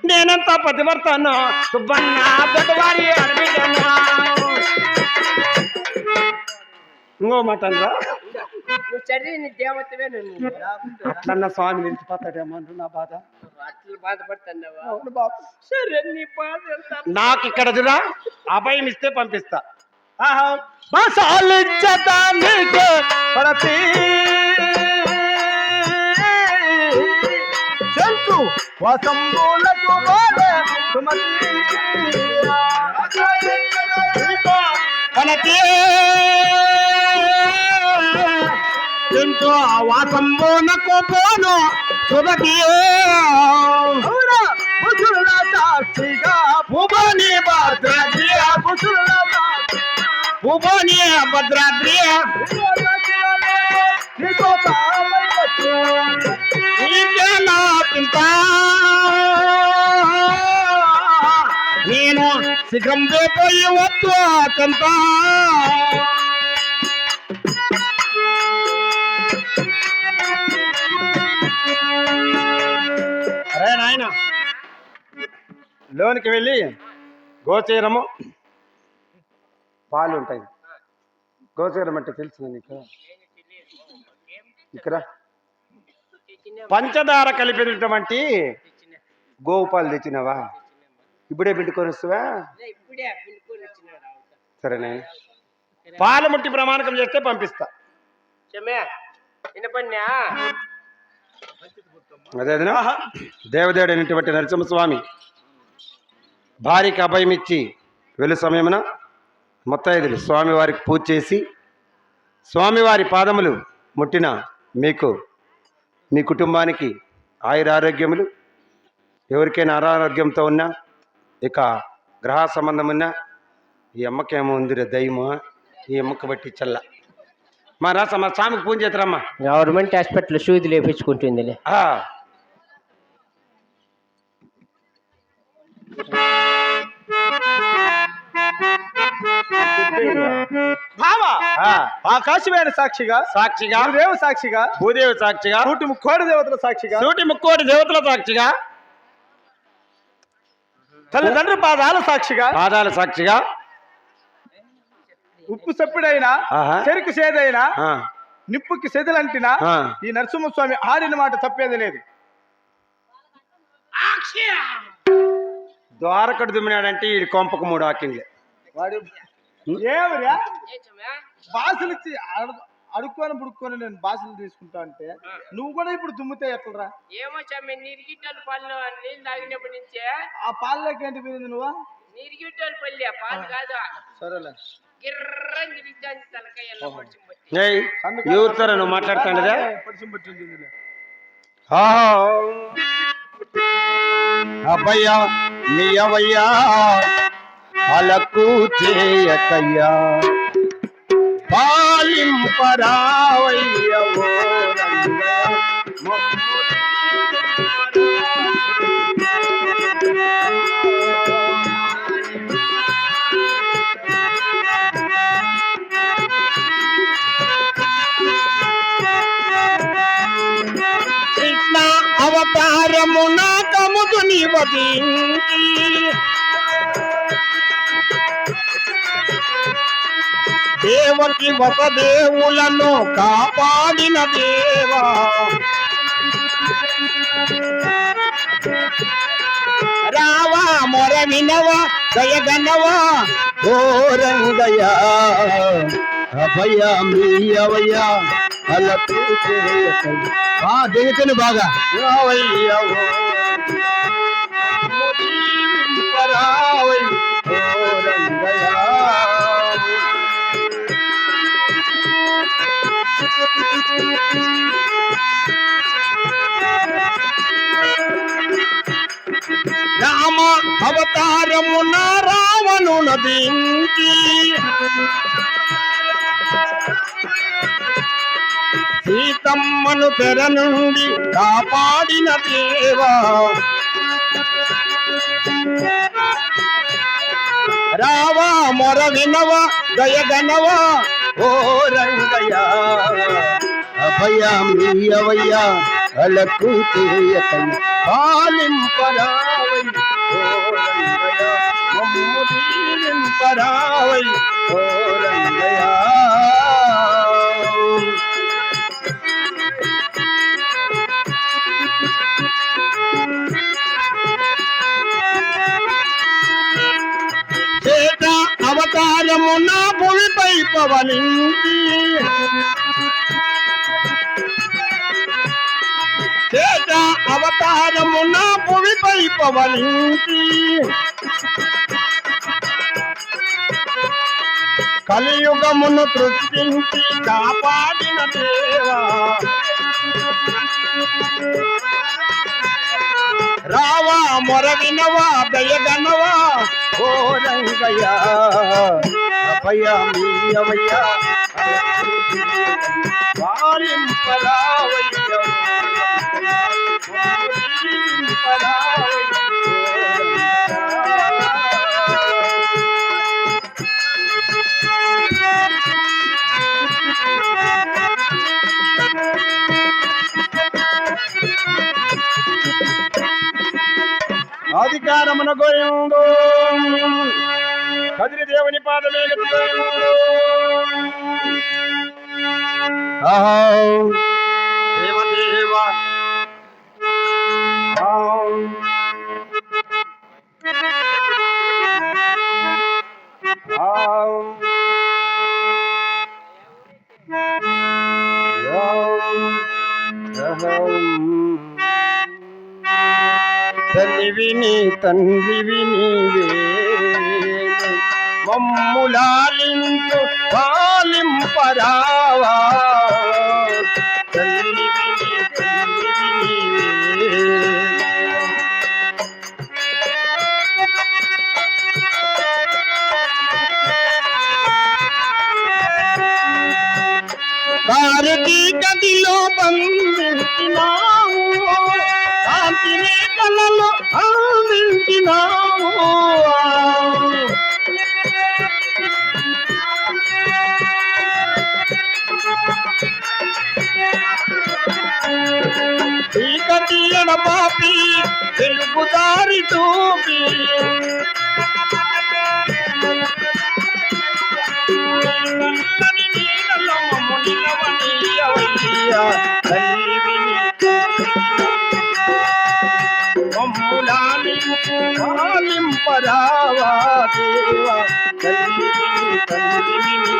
నేనంతా పతివర్తాను సుబ్బన్న పెద్దవారి అడవిడన్నా. ఇంకో మాట అనరా, నువ్వు చదివి దేవతవే. అట్లన్న స్వామి నిలిచిపోతాడేమో అంటు నా బాధ. అట్లా బాధపడుతున్నావా? అవును బాబు. సరే నీ బాధ నాకు ఇక్కడ చూడా అభయం ఇస్తే పంపిస్తా. బసాలిచ్చదానికి ప్రతి జంతు వసంబులకు బాలే సుమతి కనతి జంతు వాసంబునకు పోను సుమతి సాక్షిగా భువని భద్రాద్రి భువని భద్రాద్రి నేను శిఖం పోయి వద్దు అతంత అరే నాయన లోనికి వెళ్ళి గోచీరము పాలు ఉంటాయి. గోచీరం అంటే తెలుసు నీకు? ఇక్కడ పంచదార కలిపినటువంటి గోవు పాలు తెచ్చినావా? ఇప్పుడే పిండుకొని వస్తావా? సరేనే, పాలు ముట్టి ప్రమాణకం చేస్తే పంపిస్తా. అదే దేవదేవుడు అయినటువంటి నరసింహస్వామి భార్యకి అభయమిచ్చి వెలు సమయమున ముత్తైదులు స్వామివారికి పూజ చేసి స్వామివారి పాదములు ముట్టిన మీకు మీ కుటుంబానికి ఆయురారోగ్యములు, ఎవరికైనా అనారోగ్యంతో ఉన్నా, ఇక గ్రహ సంబంధం ఉన్నా, ఈ అమ్మకేమో ఉందిరే దయ్యము, ఈ అమ్మకు బట్టి చల్ల మా రాస మా స్వామికి పూజ చేస్తారమ్మా. గవర్నమెంట్ హాస్పిటల్ సూది లేపించుకుంటుంది. ఆకాశమైన సాక్షిగా భూదేవి సాక్షిగా నూటి ముక్కోటి దేవతల సాక్షిగా తల్లిదండ్రుల పాదాల సాక్షిగా ఉప్పు సప్పుడైనా చెరుకు సేదైనా నిప్పుకి సెదలంటినా ఈ నరసింహస్వామి ఆడిన మాట తప్పేది లేదు. ద్వారకడు దుమ్మినాడంటే ఈ కొంపకు 3 ఆకింగ్లే. వాడు ఏమరా బాసులు ఇచ్చి అడుక్కొని పుడుక్కొని నేను బాసులు తీసుకుంటా అంటే నువ్వు కూడా ఇప్పుడు దుమ్మితే ఎట్లరా? ఏమో నీరుగిట్టలు పళ్ళు నీళ్ళు తాగినప్పటి నుంచే ఆ పాలలోకి ఏంటి పోయింది నువ్వు? నీరుగిట్టలు పల్లి పాలు కాదు. సరేలే, ఎవరుతారా నువ్వు మాట్లాడుతాండదా? అబ్బయ్యా నీయవయ్యా అలకు చేయకయ్యా పాలింపరావయ్య కృష్ణ అవతారమున కముదు నివసించి దేవకి వసదేవులను కాపాడిన దేవా రావా మొర వినవా దయగనవా ఓ రంగయ్యా అభయ మీయవయ్యా అలకు దిగుతును బాగా రావయ్యా రామ అవతారమున రావణు నదించి సీతమ్మను తెర నుండి కాపాడిన దేవా రావా మొర వినవా దయగనవా ఓ రంగయ్యా అభయ మీయవయ్యా అలకు చేయకై పాలింపరావై ఓ రంగయ్య మమ్ము దీవింపరావై ఓ రంగయ్య. చేత అవతారము నా భూమిపై పవలించి చేత అవతారము నా భూమిపై పవలించి కలియుగమును సృష్టించి కాపాడిన దేవా రావా మొరవినవా దయగనవా ఓ రంగయ్య అభయమీయవయ్య పాలింపరావయ్య అధికారమున గోయందు కదిరి దేవుని పాదమే దేవదేవ తల్లివిని తండ్రివి నీవే మమ్ములాలించు పాలింపరావా తల్లివిని తండ్రివి నీవే. భారతీ గదిలో బంధించినావు కాంతి రేఖలలో అందించినావు చీకటి ఎడబాపి వెలుగుదారి చూపి నల్లని నీడలో నిలవనీయవయ్య తల్లివిని మమ్ములాలింపు పాలింపరావా దేవా తల్లివిని తండ్రివిని.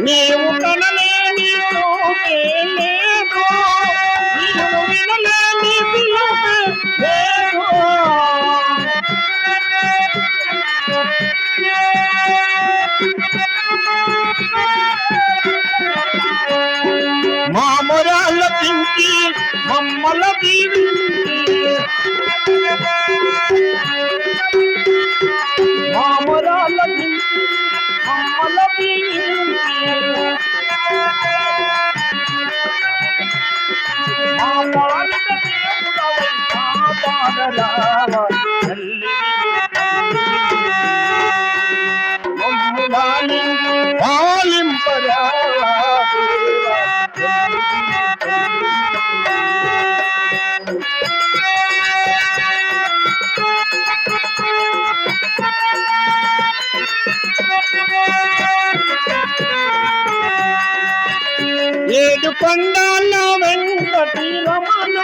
నీవు కనలేని రూపే లేదు నీవు వినలేని పిలుపే లేదు మా మొరాళ్ళ పించి మమ్మల దీవించి మా మొరాళ్ళ పించి మమ్మల దీవించి మా పాలిట దేవుడవై కాపాడరావా మమ్ములాలింపు పాలింపరావా దేవా ఏడు కొండల వెంకటి రమణ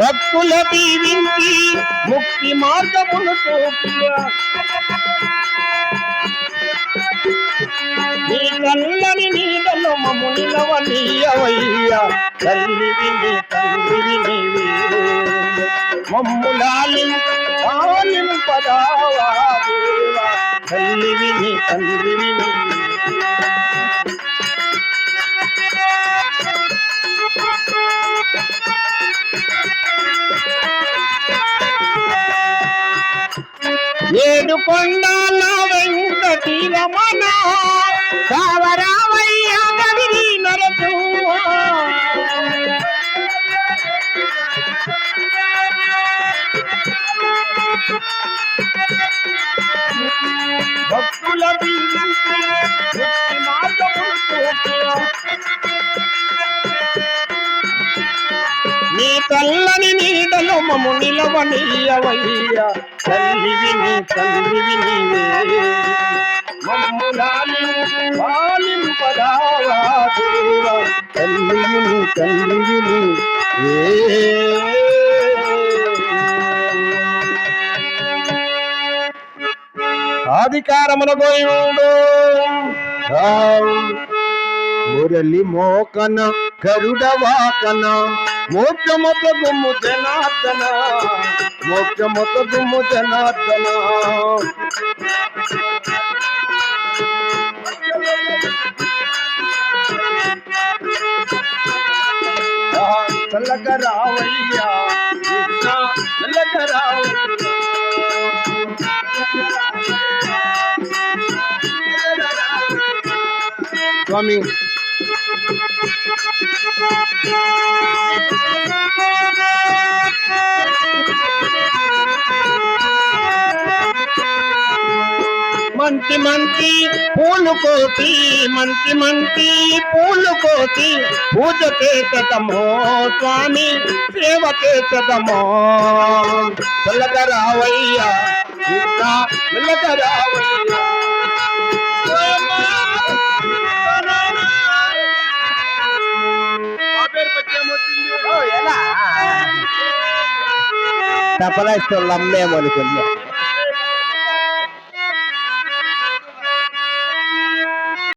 భక్తుల దీవించి ముక్తి మార్గమును చూపియా నీ కళ్ళని నీడలో మమ్ము నిలవనీయవయ్యా తల్లివిని తండ్రివి నీవే మమ్ములాలింపు పాలింపరావా దేవా తల్లివిని తండ్రివి నీవే. ఏడు కొండల కావరావయ్యా కవిని నరసు భక్తుల నీ తల్లని నీడలో మము నిలవనీయవయ్యా తల్లివి నీ తల్లివి నీవే పాలింపదావా దేవా తల్లివి నీ తల్లివి నీవే అధికారమున గోయుడు మురళి మోకన గరుడవాకన మోక్షమొత గుమ్ము జనార్దన మోక్షమొత గుమ్ము జనార్దన చల్లక రావయ్యా చల్లక రావయ్యా స్వామి మంచి మంచి పూలు కోసి మంచి మంచి పూలు కోసి పూజ చేసదమో స్వామి సేవ చేసదమో చల్లగా రావయ్యా చల్లగా రావయ్యా ఎలా తపలా ఇష్టం అమ్మేమనుకున్నా